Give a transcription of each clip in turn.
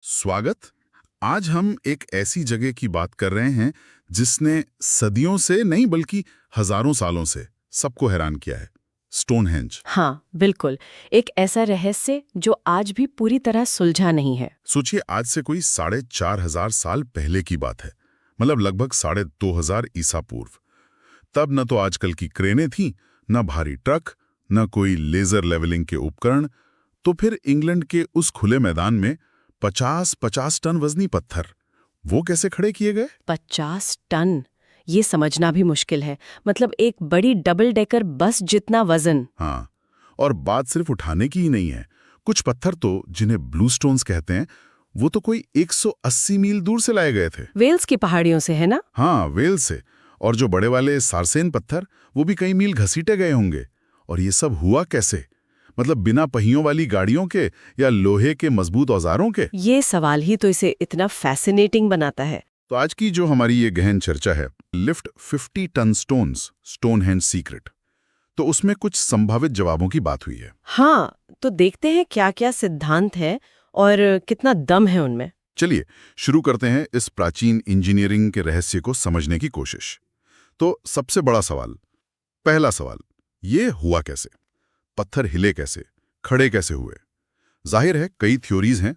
स्वागत। आज हम एक ऐसी जगह की बात कर रहे हैं जिसने सदियों से नहीं बल्कि हजारों सालों से सबको हैरान किया है, स्टोनहेंज। हाँ, बिल्कुल। एक ऐसा रहस्य जो आज भी पूरी तरह सुलझा नहीं है। सोचिए, आज से कोई 4,500 साल पहले की बात है, मतलब लगभग 2,500 ईसा पूर्व। तब न तो आजकल की क्रेनें थीं, न भारी ट्रक, न कोई लेजर लेवलिंग के उपकरण। तो फिर इंग्लैंड के उस खुले मैदान में 50-50 टन वजनी पत्थर वो कैसे खड़े किए गए? 50 टन! ये समझना भी मुश्किल है। मतलब एक बड़ी डबल डेकर बस जितना वजन। हाँ, और बात सिर्फ उठाने की ही नहीं है। कुछ पत्थर तो जिन्हें ब्लू स्टोन्स कहते हैं, वो तो कोई 180 मील दूर से लाए गए थे। वेल्स की पहाड़ियों से, है ना? हाँ, वेल्स से। और जो बड़े वाले सारसेन पत्थर, वो भी कई मील घसीटे गए होंगे। और ये सब हुआ कैसे? मतलब बिना पहियों वाली गाड़ियों के या लोहे के मजबूत औजारों के? ये सवाल ही तो इसे इतना फैसिनेटिंग बनाता है। तो आज की जो हमारी ये गहन चर्चा है, lift 50 ton stones, Stonehenge secret, तो उसमें कुछ संभावित जवाबों की बात हुई है। हाँ, तो देखते हैं क्या-क्या सिद्धांत है और कितना दम है उनमें। चलिए शुरू करते हैं इस प्राचीन इंजीनियरिंग के रहस्य को समझने की कोशिश। तो सबसे बड़ा सवाल, पहला सवाल, ये हुआ कैसे? पत्थर हिले कैसे? खड़े कैसे हुए? जाहिर है कई थ्योरीज हैं।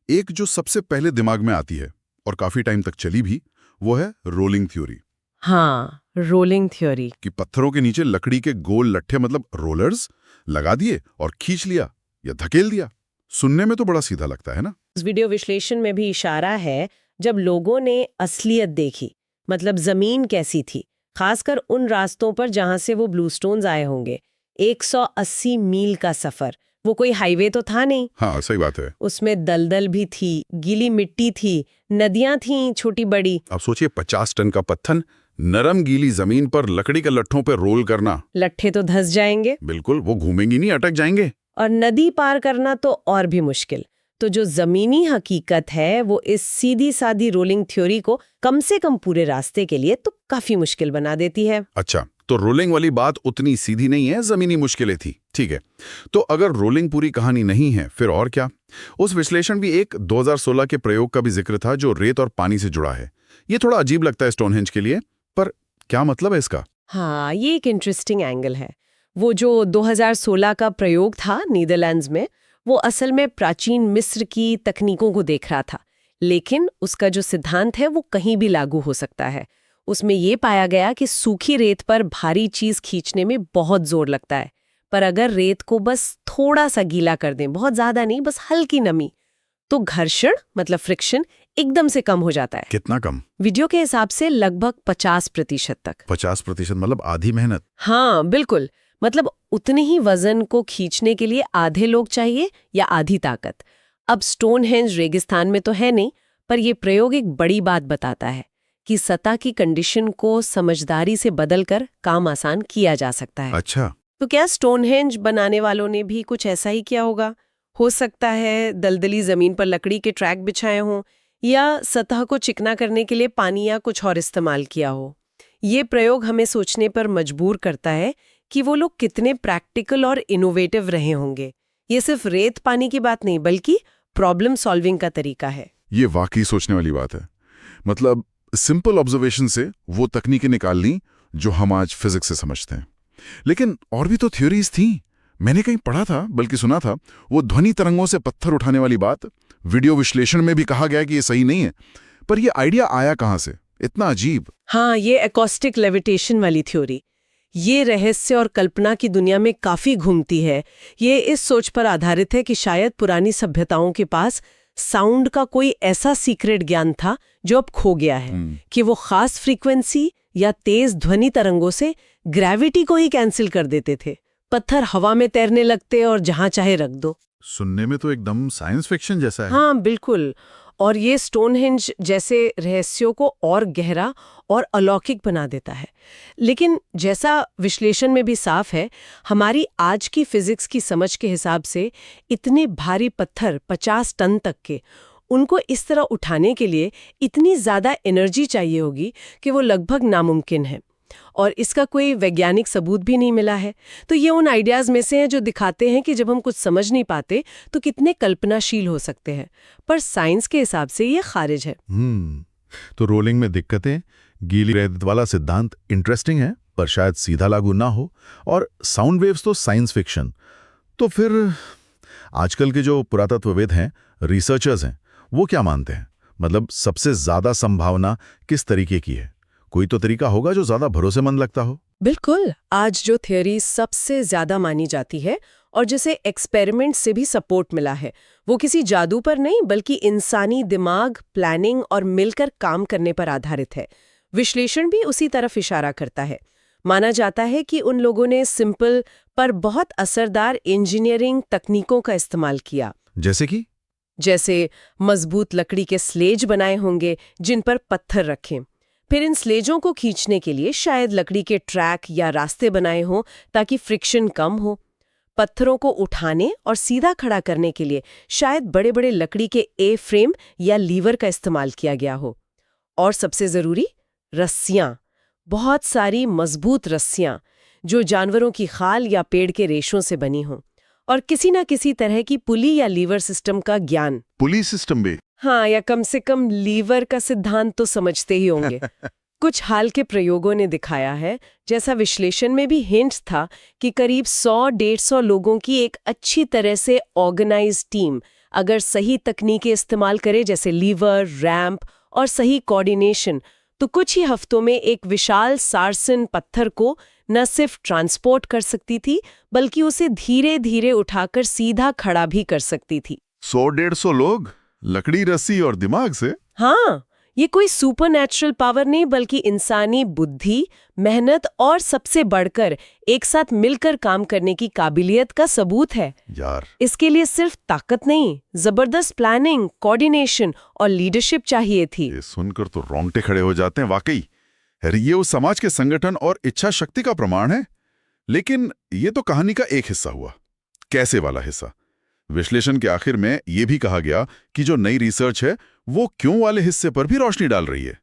एक जो सबसे पहले दिमाग में आती है और काफी टाइम तक चली भी, वो है रोलिंग थ्योरी। हाँ, रोलिंग थ्योरी। कि पत्थरों के नीचे लकड़ी के गोल लट्ठे, मतलब रोलर्स, लगा दिए और खींच लिया या धकेल दिया। सुनने में तो बड़ा सीधा लगता है ना? इस वीडियो विश्लेषण में भी इशारा है, जब लोगों ने असलियत देखी, मतलब जमीन कैसी थी, खासकर उन रास्तों पर जहां से वो ब्लू स्टोन्स आए होंगे। 180 मील का सफर, वो कोई हाईवे तो था नहीं। हाँ, सही बात है। उसमें दलदल भी थी, गीली मिट्टी थी, नदियां थीं छोटी बड़ी। अब सोचिए, 50 टन का पत्थर नरम गीली जमीन पर लकड़ी के लट्ठों पर रोल करना। लट्ठे तो धंस जाएंगे। बिल्कुल, वो घूमेंगी नहीं, अटक जाएंगे। और नदी पार करना तो और भी मुश्किल। तो जो जमीनी हकीकत है, वो इस सीधी सादी रोलिंग थ्योरी को कम से कम पूरे रास्ते के लिए तो काफी मुश्किल बना देती है। अच्छा, तो रोलिंग वाली बात उतनी सीधी नहीं है, जमीनी मुश्किलें थी, ठीक है। तो अगर रोलिंग पूरी कहानी नहीं है, फिर और क्या? उस विश्लेषण भी एक 2016 के प्रयोग का भी जिक्र था, जो रेत और पानी से जुड़ा है। ये थोड़ा अजीब लगता है स्टोनहेंज के लिए, पर क्या मतलब है इसका? हाँ, ये एक इंटरेस्टिंग एंगल है। वो जो 2016 का प्रयोग था नीदरलैंड्स में, वो असल में प्राचीन मिस्र की तकनीकों को देख रहा था, लेकिन उसका जो सिद्धांत है वो कहीं भी लागू हो सकता है। उसमें ये पाया गया कि सूखी रेत पर भारी चीज खींचने में बहुत जोर लगता है, पर अगर रेत को बस थोड़ा सा गीला कर दें, बहुत ज्यादा नहीं, बस हल्की नमी, तो घर्षण मतलब फ्रिक्शन एकदम से कम हो जाता है। कितना कम? वीडियो के हिसाब से लगभग 50% तक। 50% मतलब आधी मेहनत। हाँ, बिल्कुल। मतलब उतने ही वजन को खींचने के लिए आधे लोग चाहिए या आधी ताकत। अब स्टोनहेंज रेगिस्तान में तो है नहीं, पर यह प्रयोग एक बड़ी बात बताता है कि सतह की कंडीशन को समझदारी से बदलकर काम आसान किया जा सकता है। अच्छा, तो क्या स्टोनहेंज बनाने वालों ने भी कुछ ऐसा ही किया होगा? हो सकता है दलदली जमीन पर लकड़ी के ट्रैक बिछाए हों, या सतह को चिकना करने के लिए पानी या कुछ और इस्तेमाल किया हो। ये प्रयोग हमें सोचने पर मजबूर करता है कि वो लोग कितने प्रैक्टिकल और इनोवेटिव रहे होंगे। ये सिर्फ रेत पानी की बात नहीं, बल्कि प्रॉब्लम सॉल्विंग का तरीका है। ये वाकई सोचने वाली बात है। मतलब सिंपल ऑब्जर्वेशन से वो तकनीकें निकाल ली जो हम आज फिजिक्स से समझते हैं। लेकिन और भी तो थ्योरीज थी। मैंने कहीं पढ़ा था, बल्कि सुना था, वो ध्वनि तरंगों से पत्थर उठाने वाली बात। वीडियो विश्लेषण में भी कहा गया कि ये सही नहीं है, पर ये आइडिया आया कहां से? इतना अजीब। हाँ, ये एकॉस्टिक लेविटेशन वाली थ्योरी, ये रहस्य और कल्पना की दुनिया में काफी घूमती है। ये इस सोच पर आधारित है कि शायद पुरानी सभ्यताओं के पास साउंड का कोई ऐसा सीक्रेट ज्ञान था जो अब खो गया है, कि वो खास फ्रीक्वेंसी या तेज ध्वनि तरंगों से ग्रेविटी को ही कैंसिल कर देते थे। पत्थर हवा में तैरने लगते और जहां चाहे रख दो। सुनने में तो एकदम साइंस फिक्शन जैसा है। हाँ, बिल्कुल। और ये स्टोनहेंज जैसे रहस्यों को और गहरा और अलौकिक बना देता है। लेकिन जैसा विश्लेषण में भी साफ है, हमारी आज की फिजिक्स की समझ के हिसाब से इतने भारी पत्थर 50 टन तक के, उनको इस तरह उठाने के लिए इतनी ज्यादा एनर्जी चाहिए होगी कि वो लगभग नामुमकिन है। और इसका कोई वैज्ञानिक सबूत भी नहीं मिला है। तो ये उन आइडियाज में से हैं जो दिखाते हैं कि जब हम कुछ समझ नहीं पाते तो कितने कल्पनाशील हो सकते हैं, पर साइंस के हिसाब से ये खारिज है। तो रोलिंग में दिक्कतें, गीली रेत वाला सिद्धांत इंटरेस्टिंग है, पर शायद सीधा लागू ना हो, और साउंड वेव्स तो साइंस फिक्शन। तो फिर आजकल के जो पुरातत्वविद हैं, रिसर्चर्स हैं, वो क्या मानते हैं? मतलब सबसे ज्यादा संभावना किस तरीके की है? कोई तो तरीका होगा जो ज्यादा भरोसेमंद लगता हो। बिल्कुल, आज जो थ्योरी सबसे ज्यादा मानी जाती है और जिसे एक्सपेरिमेंट से भी सपोर्ट मिला है, वो किसी जादू पर नहीं बल्कि इंसानी दिमाग, प्लानिंग और मिलकर काम करने पर आधारित है। विश्लेषण भी उसी तरफ इशारा करता है। माना जाता है कि उन लोगों ने सिंपल पर बहुत असरदार इंजीनियरिंग तकनीकों का इस्तेमाल किया। जैसे मजबूत लकड़ी के स्लेज बनाए होंगे जिन पर पत्थर रखें। फिर इन स्लेजों को खींचने के लिए शायद लकड़ी के ट्रैक या रास्ते बनाए हों ताकि फ्रिक्शन कम हो। पत्थरों को उठाने और सीधा खड़ा करने के लिए शायद बड़े-बड़े लकड़ी के ए फ्रेम या लीवर का इस्तेमाल किया गया हो। और सबसे जरूरी, रस्सियां, बहुत सारी मजबूत रस्सियां जो जानवरों की खाल या पेड़ के रेशों से बनी हों, और किसी ना किसी तरह की पुली या लीवर सिस्टम का ज्ञान। पुली सिस्टम भी? हाँ, या कम से कम लीवर का सिद्धांत तो समझते ही होंगे। कुछ हाल के प्रयोगों ने दिखाया है, जैसा विश्लेषण में भी हिंट्स था, कि करीब 100-150 लोगों की एक अच्छी तरह से ऑर्गेनाइज्ड टीम अगर सही तकनीकें इस्तेमाल करे, जैसे लीवर, रैंप और सही कोऑर्डिनेशन, तो कुछ ही हफ्तों में एक विशाल सारसन पत्थर को न सिर्फ ट्रांसपोर्ट कर सकती थी, बल्कि उसे धीरे धीरे उठाकर सीधा खड़ा भी कर सकती थी। 100-150 लोग, लकड़ी, रस्सी और दिमाग से? हाँ, ये कोई सुपरनैचुरल पावर नहीं बल्कि इंसानी बुद्धि, मेहनत और सबसे बढ़कर एक साथ मिलकर काम करने की काबिलियत का सबूत है। यार, इसके लिए सिर्फ ताकत नहीं, जबरदस्त प्लानिंग, कोऑर्डिनेशन और लीडरशिप चाहिए थी। ये सुनकर तो रोंगटे खड़े हो जाते हैं वाकई। ये उस समाज के संगठन और इच्छा शक्ति का प्रमाण है। लेकिन ये तो कहानी का एक हिस्सा हुआ, कैसे वाला हिस्सा। विश्लेषण के आखिर में यह भी कहा गया कि जो नई रिसर्च है वो क्यों वाले हिस्से पर भी रोशनी डाल रही है।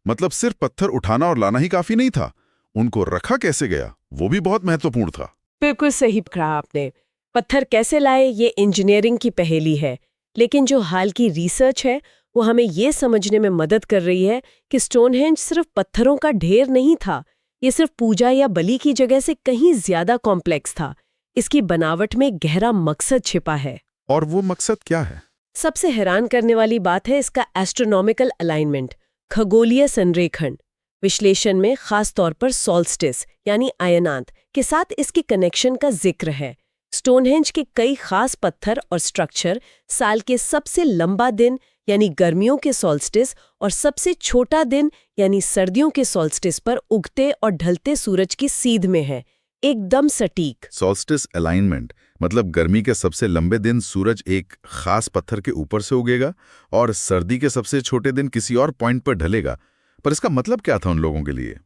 मतलब सिर्फ पत्थर उठाना और लाना ही काफी नहीं था, उनको रखा कैसे गया वो भी बहुत महत्वपूर्ण था। बिल्कुल सही कहा आपने। पत्थर कैसे लाए ये इंजीनियरिंग की पहेली है, लेकिन जो हाल की रिसर्च है वो हमें ये समझने में मदद कर रही है कि स्टोनहेंज सिर्फ पत्थरों का ढेर नहीं था। ये सिर्फ पूजा या बलि की जगह से कहीं ज्यादा कॉम्प्लेक्स था। इसकी बनावट में गहरा मकसद छिपा है। और वो मकसद क्या है? सबसे हैरान करने वाली बात है इसका एस्ट्रोनॉमिकल अलाइनमेंट, खगोलीय संरेखण। विश्लेषण में खास तौर पर सॉल्स्टिस यानी अयनांत के साथ इसके कनेक्शन का जिक्र है। स्टोनहेंज के कई खास पत्थर और स्ट्रक्चर साल के सबसे लंबा दिन यानी गर्मियों के सॉल्स्टिस और सबसे छोटा दिन यानी सर्दियों के सॉल्स्टिस पर उगते और ढलते सूरज की सीध में है, एकदम सटीक। सॉल्स्टिस अलाइनमेंट मतलब गर्मी के सबसे लंबे दिन सूरज एक खास पत्थर के ऊपर से उगेगा और सर्दी के सबसे छोटे दिन किसी और पॉइंट पर ढलेगा। पर इसका मतलब क्या था उन लोगों के लिए?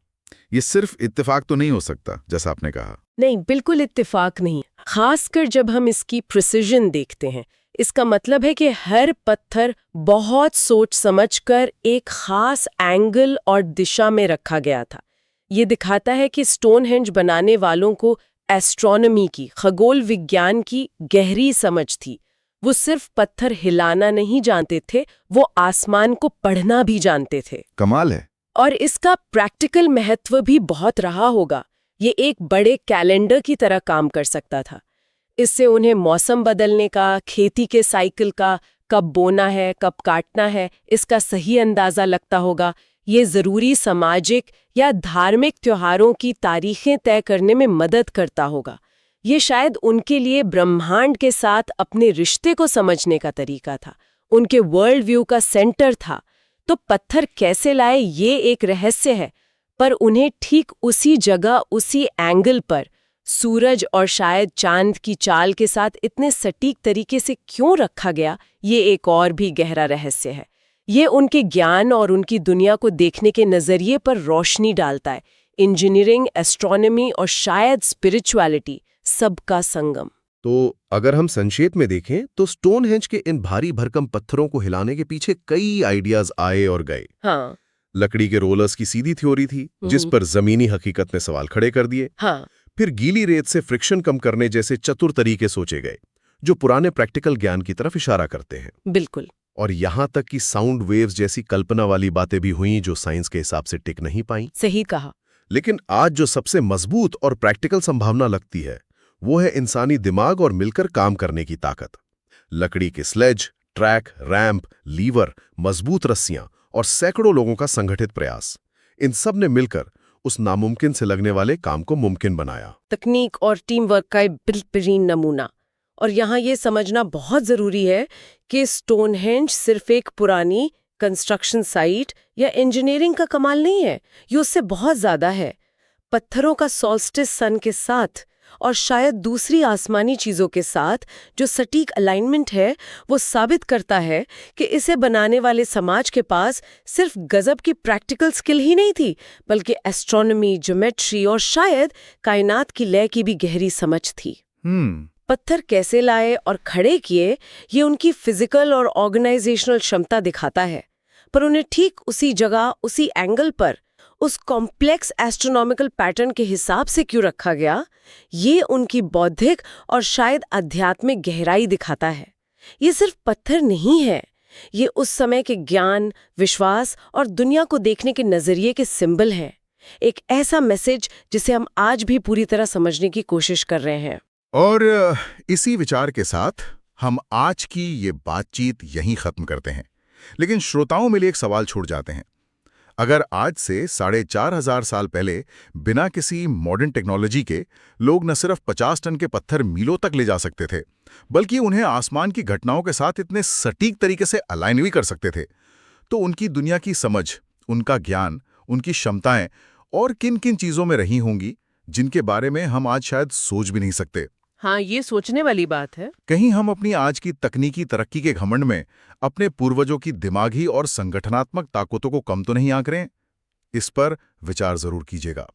ये सिर्फ इत्तेफाक तो नहीं हो सकता, जैसा आपने कहा। नहीं, बिल्कुल इत्तेफाक नहीं। खासकर जब हम इसकी प्रिसिजन देखते हैं, इसका मतलब है कि हर पत्थर बहुत सोच समझकर एक खास एंगल और दिशा में रखा गया था। ये दिखाता है कि स्टोनहेंज बनाने वालों को एस्ट्रोनॉमी की, खगोल विज्ञान की गहरी समझ थी। वो सिर्फ पत्थर हिलाना नहीं जानते थे, वो आसमान को पढ़ना भी जानते थे। कमाल है। और इसका प्रैक्टिकल महत्व भी बहुत रहा होगा। ये एक बड़े कैलेंडर की तरह काम कर सकता था। इससे उन्हें मौसम बदलने का, खेती के साइकिल का, कब बोना है, कब काटना है, इसका सही अंदाजा लगता होगा। ये जरूरी सामाजिक या धार्मिक त्योहारों की तारीखें तय करने में मदद करता होगा। ये शायद उनके लिए ब्रह्मांड के साथ अपने रिश्ते को समझने का तरीका था, उनके वर्ल्ड व्यू का सेंटर था। तो पत्थर कैसे लाए ये एक रहस्य है, पर उन्हें ठीक उसी जगह, उसी एंगल पर सूरज और शायद चांद की चाल के साथ इतने सटीक तरीके से क्यों रखा गया, ये एक और भी गहरा रहस्य है। ये उनके ज्ञान और उनकी दुनिया को देखने के नजरिए पर रोशनी डालता है। इंजीनियरिंग, एस्ट्रोनॉमी और शायद स्पिरिचुअलिटी, सबका संगम। तो अगर हम संक्षेप में देखें तो स्टोनहेंज के इन भारी भरकम पत्थरों को हिलाने के पीछे कई आइडियाज आए और गए। हाँ, लकड़ी के रोलर्स की सीधी थ्योरी थी, जिस पर जमीनी हकीकत में सवाल खड़े कर दिए। हाँ, फिर गीली रेत से फ्रिक्शन कम करने जैसे चतुर तरीके सोचे गए, जो पुराने प्रैक्टिकल ज्ञान की तरफ इशारा करते हैं। बिल्कुल। और यहां तक कि साउंड वेव्स जैसी कल्पना वाली बातें भी हुई जो साइंस के हिसाब से टिक नहीं पाई। सही कहा। लेकिन आज जो सबसे मजबूत और प्रैक्टिकल संभावना लगती है, वो है इंसानी दिमाग और मिलकर काम करने की ताकत। लकड़ी के स्लेज, ट्रैक, रैंप, लीवर, मजबूत रस्सियां और सैकड़ों लोगों का संगठित प्रयास, इन सब ने मिलकर उस नामुमकिन से लगने वाले काम को मुमकिन बनाया। तकनीक और टीम वर्क का एक बेहतरीन नमूना। और यहाँ ये समझना बहुत ज़रूरी है कि स्टोनहेंज सिर्फ एक पुरानी कंस्ट्रक्शन साइट या इंजीनियरिंग का कमाल नहीं है, ये उससे बहुत ज़्यादा है। पत्थरों का सॉल्स्टिस सन के साथ और शायद दूसरी आसमानी चीज़ों के साथ जो सटीक अलाइनमेंट है, वो साबित करता है कि इसे बनाने वाले समाज के पास सिर्फ गजब की प्रैक्टिकल स्किल ही नहीं थी, बल्कि एस्ट्रोनॉमी, ज्योमेट्री और शायद कायनात की लय की भी गहरी समझ थी। पत्थर कैसे लाए और खड़े किए, ये उनकी फिजिकल और ऑर्गेनाइजेशनल क्षमता दिखाता है, पर उन्हें ठीक उसी जगह, उसी एंगल पर, उस कॉम्प्लेक्स एस्ट्रोनॉमिकल पैटर्न के हिसाब से क्यों रखा गया, ये उनकी बौद्धिक और शायद आध्यात्मिक गहराई दिखाता है। ये सिर्फ पत्थर नहीं है, ये उस समय के ज्ञान, विश्वास और दुनिया को देखने के नजरिए के सिंबल हैं। एक ऐसा मैसेज जिसे हम आज भी पूरी तरह समझने की कोशिश कर रहे हैं। और इसी विचार के साथ हम आज की ये बातचीत यहीं खत्म करते हैं, लेकिन श्रोताओं में लिए एक सवाल छोड़ जाते हैं। अगर आज से 4,500 साल पहले बिना किसी मॉडर्न टेक्नोलॉजी के लोग न सिर्फ 50 टन के पत्थर मीलों तक ले जा सकते थे, बल्कि उन्हें आसमान की घटनाओं के साथ इतने सटीक तरीके से अलाइन भी कर सकते थे, तो उनकी दुनिया की समझ, उनका ज्ञान, उनकी क्षमताएं और किन किन चीज़ों में रही होंगी जिनके बारे में हम आज शायद सोच भी नहीं सकते। हाँ, ये सोचने वाली बात है। कहीं हम अपनी आज की तकनीकी तरक्की के घमंड में अपने पूर्वजों की दिमागी और संगठनात्मक ताकतों को कम तो नहीं आंक रहे हैं? इस पर विचार जरूर कीजिएगा।